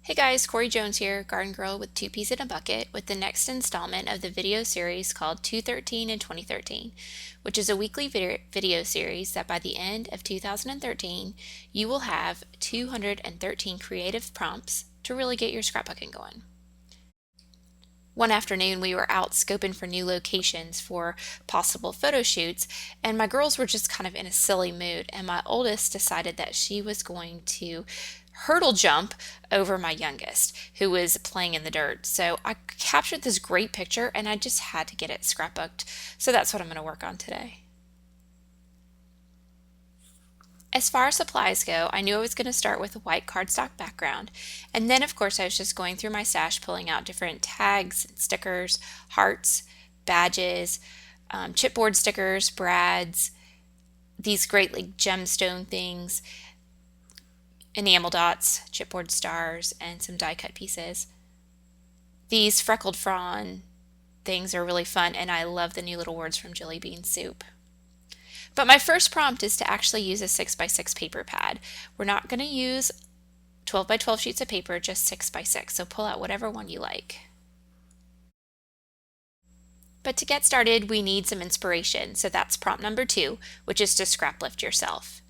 Hey guys, Corrie Jones here, Garden Girl with Two Peas in a Bucket, with the next installment of the video series called 213 and 2013, which is a weekly video series that by the end of 2013, you will have 213 creative prompts to really get your scrapbooking going. One afternoon, we were out scoping for new locations for possible photo shoots, and my girls were just kind of in a silly mood. And my oldest decided that she was going to hurdle jump over my youngest, who was playing in the dirt. So I captured this great picture and I just had to get it scrapbooked. So that's what I'm going to work on today. As far as supplies go, I knew I was going to start with a white cardstock background, and then of course I was just going through my stash pulling out different tags, stickers, hearts, badges, chipboard stickers, brads, these great like gemstone things, enamel dots, chipboard stars, and some die cut pieces. These freckled frond things are really fun, and I love the new little words from Jelly Bean Soup. But my first prompt is to actually use a 6x6 paper pad. We're not going to use 12 by 12 sheets of paper, just 6x6, so pull out whatever one you like. But to get started, we need some inspiration, so that's prompt number 2, which is to scrap lift yourself.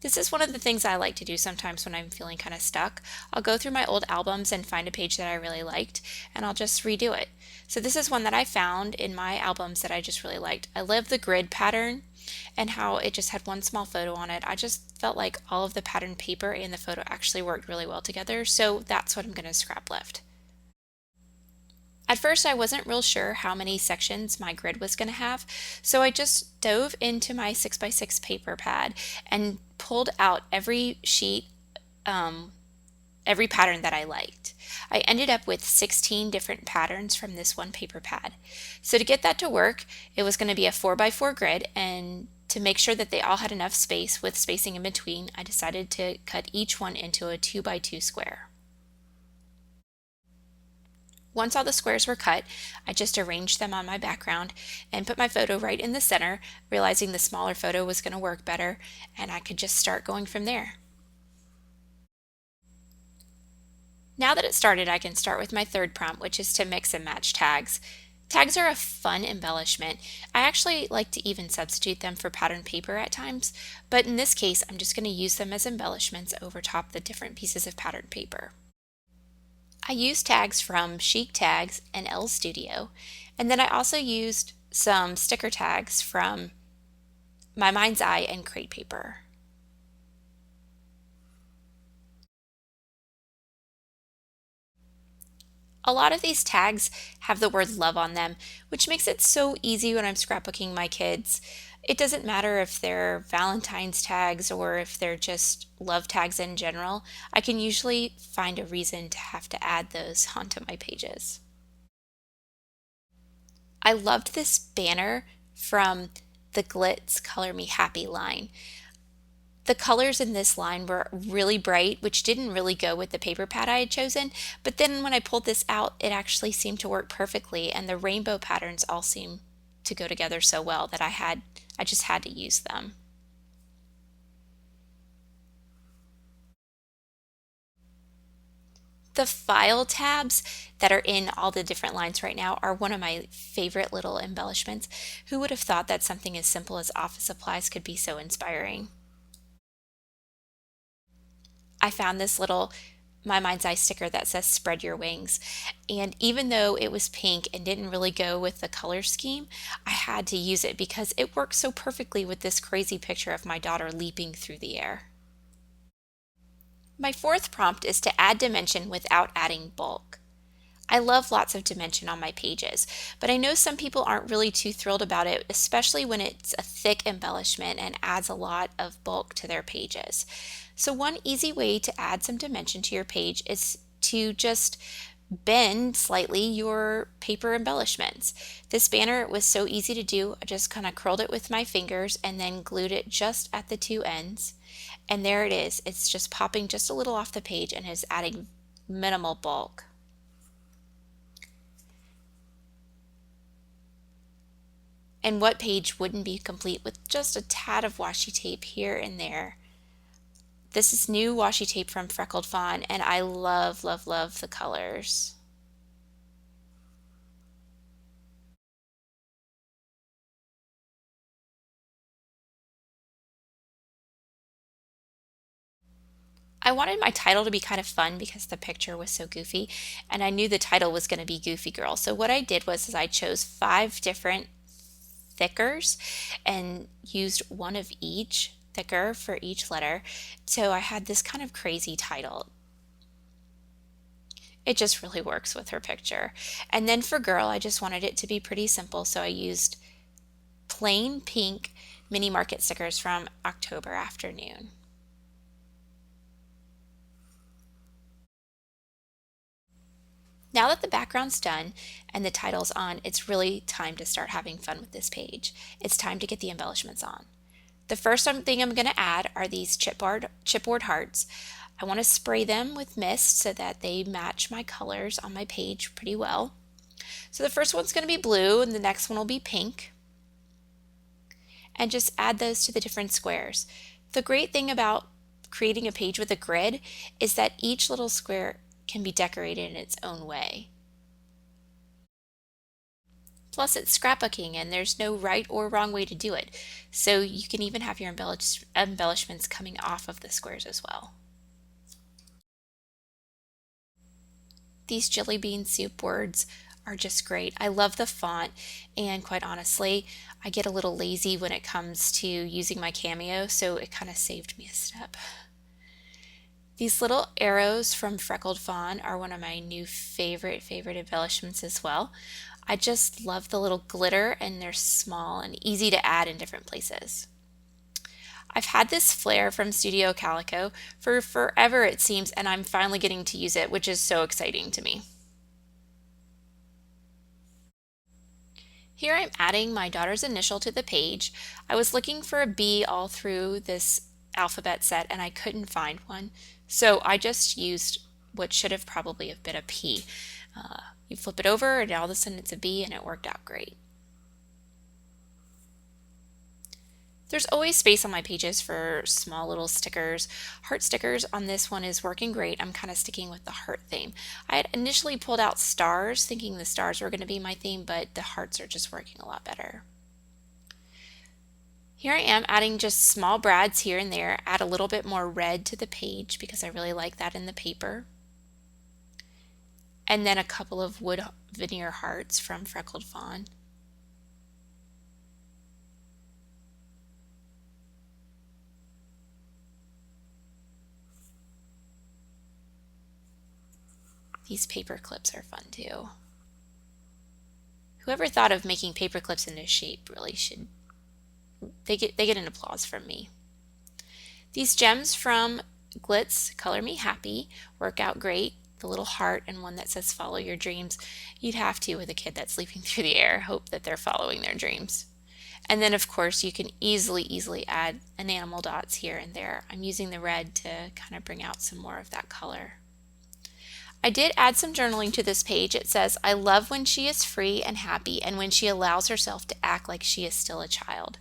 This is one of the things I like to do sometimes when I'm feeling kind of stuck. I'll go through my old albums and find a page that I really liked, and I'll just redo it. So this is one that I found in my albums that I just really liked. I love the grid pattern and how it just had one small photo on it. I just felt like all of the pattern paper and the photo actually worked really well together, so that's what I'm going to scrap lift. At first, I wasn't real sure how many sections my grid was going to have, so I just dove into my 6x6 paper pad and pulled out every sheet, every pattern that I liked. I ended up with 16 different patterns from this one paper pad. So to get that to work, it was going to be a 4x4 grid, and to make sure that they all had enough space with spacing in between, I decided to cut each one into a 2x2 square. Once all the squares were cut, I just arranged them on my background and put my photo right in the center, realizing the smaller photo was going to work better, and I could just start going from there. Now that it started, I can start with my third prompt, which is to mix and match tags. Tags are a fun embellishment. I actually like to even substitute them for pattern paper at times, but in this case, I'm just going to use them as embellishments over top the different pieces of pattern paper. I used tags from Chic Tags and L Studio, and then I also used some sticker tags from My Mind's Eye and Crate Paper. A lot of these tags have the word love on them, which makes it so easy when I'm scrapbooking my kids. It doesn't matter if they're Valentine's tags or if they're just love tags in general. I can usually find a reason to have to add those onto my pages. I loved this banner from the Glitz Color Me Happy line. The colors in this line were really bright, which didn't really go with the paper pad I had chosen, but then when I pulled this out, it actually seemed to work perfectly, and the rainbow patterns all seemed to go together so well that I just had to use them. The file tabs that are in all the different lines right now are one of my favorite little embellishments. Who would have thought that something as simple as office supplies could be so inspiring? I found this little My Mind's Eye sticker that says spread your wings. And even though it was pink and didn't really go with the color scheme, I had to use it because it works so perfectly with this crazy picture of my daughter leaping through the air. My fourth prompt is to add dimension without adding bulk. I love lots of dimension on my pages, but I know some people aren't really too thrilled about it, especially when it's a thick embellishment and adds a lot of bulk to their pages. So one easy way to add some dimension to your page is to just bend slightly your paper embellishments. This banner was so easy to do. I just kind of curled it with my fingers and then glued it just at the two ends. And there it is. It's just popping just a little off the page and is adding minimal bulk. And what page wouldn't be complete with just a tad of washi tape here and there? This is new washi tape from Freckled Fawn, and I love, love, love the colors. I wanted my title to be kind of fun because the picture was so goofy, and I knew the title was going to be Goofy Girl. So what I did was is I chose 5 different thickers and used one of each thicker for each letter. So I had this kind of crazy title. It just really works with her picture. And then for girl, I just wanted it to be pretty simple, so I used plain pink mini market stickers from October Afternoon. Now that the background's done and the title's on, it's really time to start having fun with this page. It's time to get the embellishments on. The first thing I'm going to add are these chipboard hearts. I want to spray them with mist so that they match my colors on my page pretty well. So the first one's going to be blue and the next one will be pink. And just add those to the different squares. The great thing about creating a page with a grid is that each little square can be decorated in its own way. Plus it's scrapbooking and there's no right or wrong way to do it. So you can even have your embellishments coming off of the squares as well. These jelly bean soup words are just great. I love the font, and quite honestly, I get a little lazy when it comes to using my Cameo, so it kind of saved me a step. These little arrows from Freckled Fawn are one of my new favorite embellishments as well. I just love the little glitter, and they're small and easy to add in different places. I've had this flare from Studio Calico for forever it seems, and I'm finally getting to use it, which is so exciting to me. Here I'm adding my daughter's initial to the page. I was looking for a B all through this alphabet set and I couldn't find one, so I just used what should have probably have been a P. You flip it over and all of a sudden it's a B, and it worked out great. There's always space on my pages for small little stickers. Heart stickers on this one is working great. I'm kind of sticking with the heart theme. I had initially pulled out stars thinking the stars were going to be my theme, but the hearts are just working a lot better. Here I am adding just small brads here and there. Add a little bit more red to the page because I really like that in the paper. And then a couple of wood veneer hearts from Freckled Fawn. These paper clips are fun too. Whoever thought of making paper clips in this shape really should, they get an applause from me. These gems from Glitz Color Me Happy work out great. The little heart and one that says follow your dreams. You'd have to, with a kid that's leaping through the air, hope that they're following their dreams. And then of course you can easily add enamel dots here and there. I'm using the red to kind of bring out some more of that color. I did add some journaling to this page. It says, I love when she is free and happy and when she allows herself to act like she is still a child.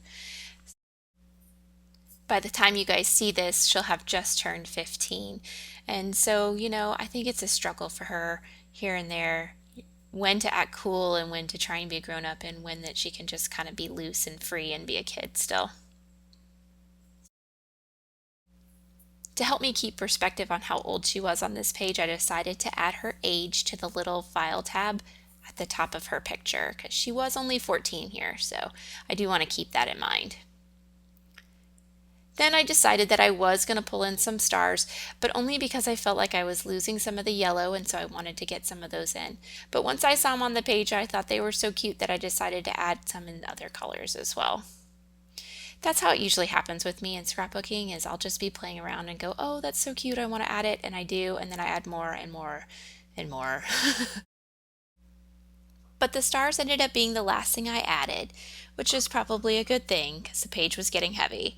By the time you guys see this, she'll have just turned 15. And so, I think it's a struggle for her here and there, when to act cool and when to try and be a grown up, and when that she can just kind of be loose and free and be a kid still. To help me keep perspective on how old she was on this page, I decided to add her age to the little file tab at the top of her picture because she was only 14 here, so I do want to keep that in mind. Then I decided that I was going to pull in some stars, but only because I felt like I was losing some of the yellow, and so I wanted to get some of those in. But once I saw them on the page, I thought they were so cute that I decided to add some in other colors as well. That's how it usually happens with me in scrapbooking, is I'll just be playing around and go, oh, that's so cute, I want to add it, and I do, and then I add more and more and more. But the stars ended up being the last thing I added, which is probably a good thing because the page was getting heavy.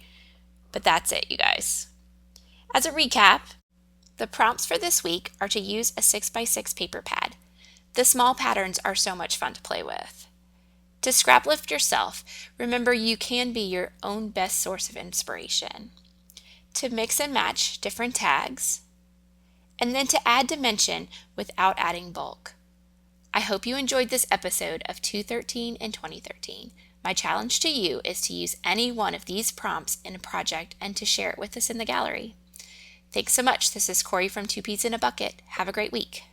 But that's it, you guys. As a recap, the prompts for this week are to use a 6x6 paper pad. The small patterns are so much fun to play with. To scrap lift yourself, remember you can be your own best source of inspiration. to mix and match different tags, and then to add dimension without adding bulk. I hope you enjoyed this episode of 213 and 2013. My challenge to you is to use any one of these prompts in a project and to share it with us in the gallery. Thanks so much. This is Corrie from Two Peas in a Bucket. Have a great week.